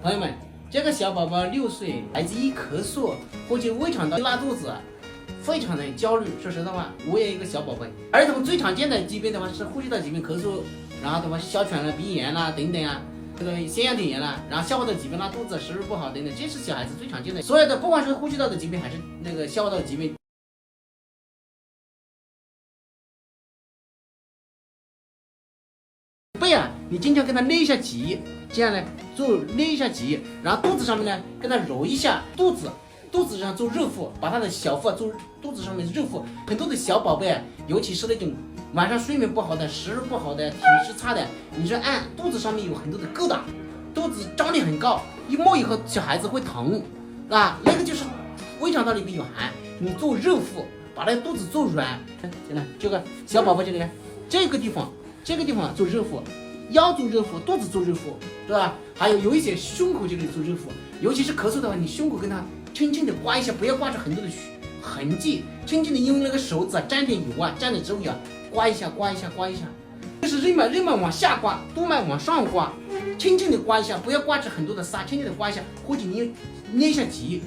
朋友们，这个小宝宝6岁，孩子一咳嗽或者胃肠道拉肚子，非常的焦虑。说实在话，我也有一个小宝贝。儿童最常见的疾病的话是呼吸道疾病，咳嗽，然后的话哮喘啦、鼻炎啦等等啊，这个腺样体炎啦，然后消化道疾病拉肚子、食欲不好等等，这是小孩子最常见的。所有的不管是呼吸道的疾病还是那个消化道的疾病。背啊，你经常跟他捏一下脊，这样呢做捏一下脊，然后肚子上面呢跟他揉一下肚子上做热敷，把他的小腹做肚子上面热敷。很多的小宝贝啊，尤其是那种晚上睡眠不好的、食欲不好的、体质差的，你说按肚子上面有很多的疙瘩，肚子张力很高，一摸以后小孩子会疼啊，那个就是胃肠道里面有寒，你做热敷，把那个肚子做软。现在这个小宝宝这里这个地方做热敷，腰做热敷，肚子做热敷，对吧？还有一些胸口这里做热敷，尤其是咳嗽的话，你胸口跟它轻轻的刮一下，不要刮着很多的痕迹，轻轻的用那个手指沾点油啊，沾点周油啊，刮一下。这是任脉往下刮，督脉往上刮，轻轻的刮一下，不要刮着很多的痧，轻轻的刮一下，或者你捏一下脊。